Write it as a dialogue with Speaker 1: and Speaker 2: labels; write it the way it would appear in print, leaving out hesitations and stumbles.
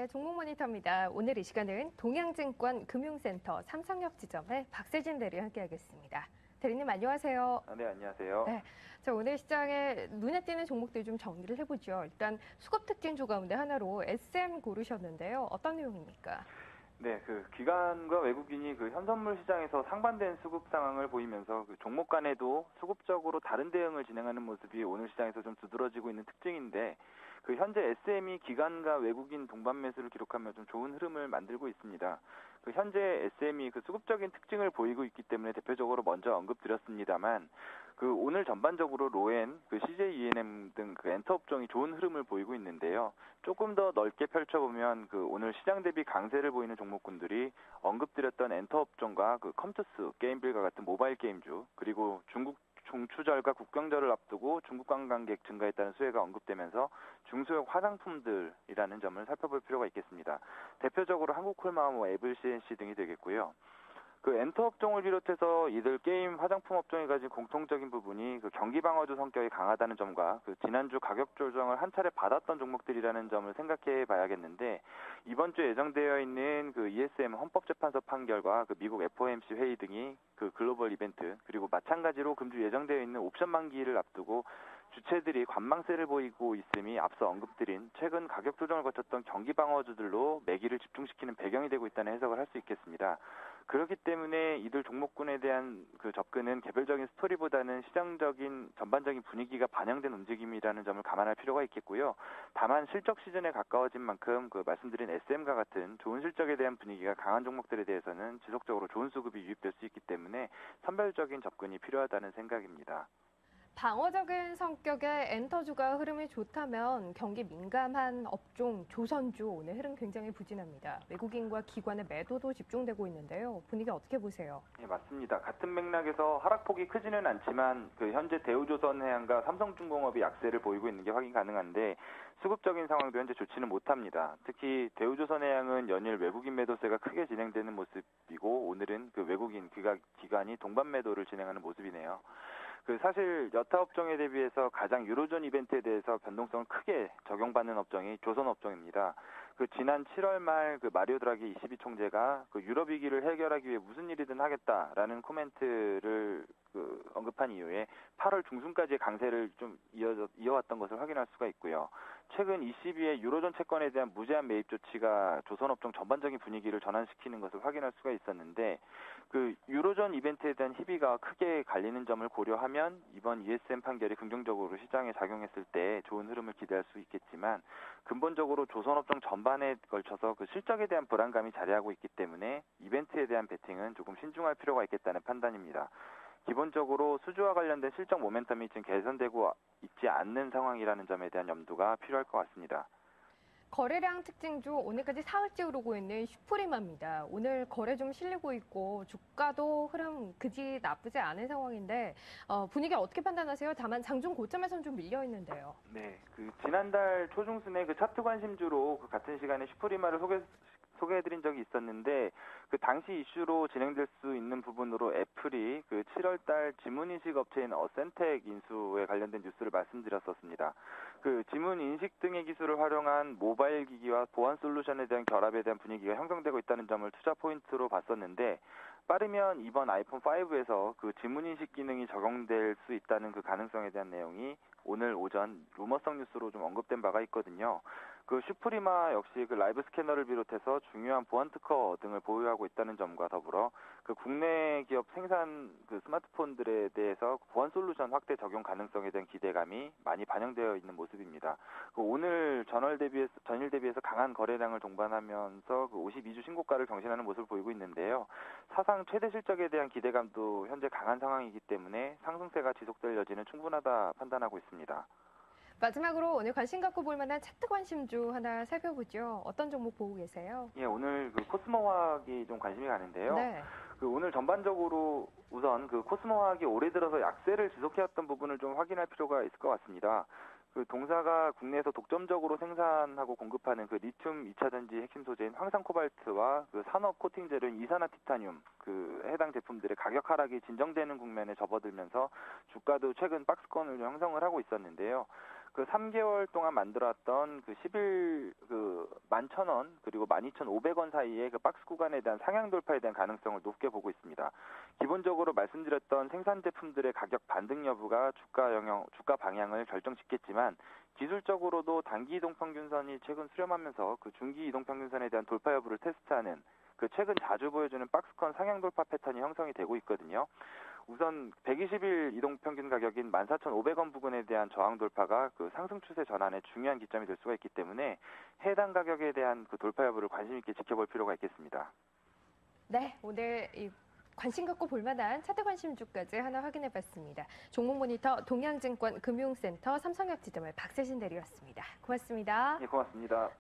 Speaker 1: 종목 모니터입니다. 오늘 이 시간은 동양증권 금융센터 삼성역 지점의 박세진 대리 함께하겠습니다. 대리님 안녕하세요.
Speaker 2: 네, 안녕하세요.
Speaker 1: 네, 자, 오늘 시장에 눈에 띄는 종목들 좀 정리를 해보죠. 일단 수급 특징주 가운데 하나로 SM 고르셨는데요. 어떤 내용입니까?
Speaker 2: 네, 기관과 외국인이 현선물 시장에서 상반된 수급 상황을 보이면서 종목 간에도 수급적으로 다른 대응을 진행하는 모습이 오늘 시장에서 좀 두드러지고 있는 특징인데, 현재 SM이 기관과 외국인 동반 매수를 기록하며 좀 좋은 흐름을 만들고 있습니다. 현재 SM이 수급적인 특징을 보이고 있기 때문에 대표적으로 먼저 언급드렸습니다만, 오늘 전반적으로 로엔, CJ E&M 등 엔터 업종이 좋은 흐름을 보이고 있는데요. 조금 더 넓게 펼쳐보면 오늘 시장 대비 강세를 보이는 종목군들이 언급드렸던 엔터 업종과 컴투스, 게임빌과 같은 모바일 게임주, 그리고 중국 중추절과 국경절을 앞두고 중국 관광객 증가했다는 수혜가 언급되면서 중소형 화장품들이라는 점을 살펴볼 필요가 있겠습니다. 대표적으로 한국콜마와 에블 CNC 등이 되겠고요. 엔터 업종을 비롯해서 이들 게임 화장품 업종이 가진 공통적인 부분이 경기 방어주 성격이 강하다는 점과 지난주 가격 조정을 한 차례 받았던 종목들이라는 점을 생각해 봐야겠는데, 이번 주 예정되어 있는 ESM 헌법재판소 판결과 미국 FOMC 회의 등이 글로벌 이벤트, 그리고 마찬가지로 금주 예정되어 있는 옵션 만기를 앞두고 주체들이 관망세를 보이고 있음이 앞서 언급드린 최근 가격 조정을 거쳤던 경기 방어주들로 매기를 집중시키는 배경이 되고 있다는 해석을 할 수 있겠습니다. 그렇기 때문에 이들 종목군에 대한 접근은 개별적인 스토리보다는 시장적인 전반적인 분위기가 반영된 움직임이라는 점을 감안할 필요가 있겠고요. 다만 실적 시즌에 가까워진 만큼 말씀드린 SM과 같은 좋은 실적에 대한 분위기가 강한 종목들에 대해서는 지속적으로 좋은 수급이 유입될 수 있기 때문에 선별적인 접근이 필요하다는 생각입니다.
Speaker 1: 방어적인 성격의 엔터주가 흐름이 좋다면 경기 민감한 업종, 조선주 오늘 흐름 굉장히 부진합니다. 외국인과 기관의 매도도 집중되고 있는데요. 분위기 어떻게 보세요?
Speaker 2: 네, 맞습니다. 같은 맥락에서 하락폭이 크지는 않지만 현재 대우조선해양과 삼성중공업이 약세를 보이고 있는 게 확인 가능한데, 수급적인 상황도 현재 좋지는 못합니다. 특히 대우조선해양은 연일 외국인 매도세가 크게 진행되는 모습이고, 오늘은 외국인 기관이 동반 매도를 진행하는 모습이네요. 사실 여타 업종에 대비해서 가장 유로존 이벤트에 대해서 변동성을 크게 적용받는 업종이 조선 업종입니다. 지난 7월 말 마리오 드라기 ECB 총재가 유럽 위기를 해결하기 위해 무슨 일이든 하겠다라는 코멘트를 언급한 이후에 8월 중순까지의 강세를 좀 이어왔던 것을 확인할 수가 있고요. 최근 ECB의 유로존 채권에 대한 무제한 매입 조치가 조선업종 전반적인 분위기를 전환시키는 것을 확인할 수가 있었는데, 유로존 이벤트에 대한 희비가 크게 갈리는 점을 고려하면 이번 ESM 판결이 긍정적으로 시장에 작용했을 때 좋은 흐름을 기대할 수 있겠지만, 근본적으로 조선업종 전반에 걸쳐서 실적에 대한 불안감이 자리하고 있기 때문에 이벤트에 대한 베팅은 조금 신중할 필요가 있겠다는 판단입니다. 기본적으로 수주와 관련된 실적 모멘텀이 지금 개선되고 있지 않는 상황이라는 점에 대한 염두가 필요할 것 같습니다.
Speaker 1: 거래량 특징주 오늘까지 사흘째 오르고 있는 슈프리마입니다. 오늘 거래 좀 실리고 있고 주가도 흐름 그지 나쁘지 않은 상황인데 분위기 어떻게 판단하세요? 다만 장중 고점에서는 좀 밀려 있는데요.
Speaker 2: 네, 지난달 초중순에 차트 관심주로 같은 시간에 슈프리마를 소개해드린 적이 있었는데, 당시 이슈로 진행될 수 있는 부분으로 애플이 7월달 지문인식 업체인 어센텍 인수에 관련된 뉴스를 말씀드렸었습니다. 지문 인식 등의 기술을 활용한 모바일 기기와 보안 솔루션에 대한 결합에 대한 분위기가 형성되고 있다는 점을 투자 포인트로 봤었는데, 빠르면 이번 아이폰 5에서 지문 인식 기능이 적용될 수 있다는 가능성에 대한 내용이 오늘 오전 루머성 뉴스로 좀 언급된 바가 있거든요. 슈프리마 역시 라이브 스캐너를 비롯해서 중요한 보안 특허 등을 보유하고 있다는 점과 더불어 국내 기업 생산 스마트폰들에 대해서 보안 솔루션 확대 적용 가능성에 대한 기대감이 많이 반영되어 있는 모습입니다. 오늘 전일 대비해서 강한 거래량을 동반하면서 52주 신고가를 경신하는 모습을 보이고 있는데요. 사상 최대 실적에 대한 기대감도 현재 강한 상황이기 때문에 상승세가 지속될 여지는 충분하다 판단하고 있습니다.
Speaker 1: 마지막으로 오늘 관심 갖고 볼 만한 차트 관심주 하나 살펴보죠. 어떤 종목 보고 계세요?
Speaker 2: 예, 오늘 코스모화학이 좀 관심이 가는데요.
Speaker 1: 네.
Speaker 2: 오늘 전반적으로 우선 코스모화학이 올해 들어서 약세를 지속해왔던 부분을 좀 확인할 필요가 있을 것 같습니다. 동사가 국내에서 독점적으로 생산하고 공급하는 리튬 2차전지 핵심 소재인 황산 코발트와 산업 코팅 재료인 이산화 티타늄 해당 제품들의 가격 하락이 진정되는 국면에 접어들면서 주가도 최근 박스권을 형성을 하고 있었는데요. 그 3개월 동안 만들어왔던 그 10일 그 11,000원 그리고 12,500원 사이의 그 박스 구간에 대한 상향 돌파에 대한 가능성을 높게 보고 있습니다. 기본적으로 말씀드렸던 생산 제품들의 가격 반등 여부가 주가 방향을 결정짓겠지만 기술적으로도 단기 이동 평균선이 최근 수렴하면서 그 중기 이동 평균선에 대한 돌파 여부를 테스트하는 그 최근 자주 보여주는 박스권 상향 돌파 패턴이 형성이 되고 있거든요. 우선 120일 이동 평균 가격인 14,500원 부근에 대한 저항 돌파가 그 상승 추세 전환의 중요한 기점이 될 수가 있기 때문에 해당 가격에 대한 그 돌파 여부를 관심 있게 지켜볼 필요가 있겠습니다.
Speaker 1: 네, 오늘 이 관심 갖고 볼만한 차트 관심주까지 하나 확인해봤습니다. 종목 모니터 동양증권 금융센터 삼성역 지점의 박세신 대리였습니다. 고맙습니다.
Speaker 2: 예, 고맙습니다.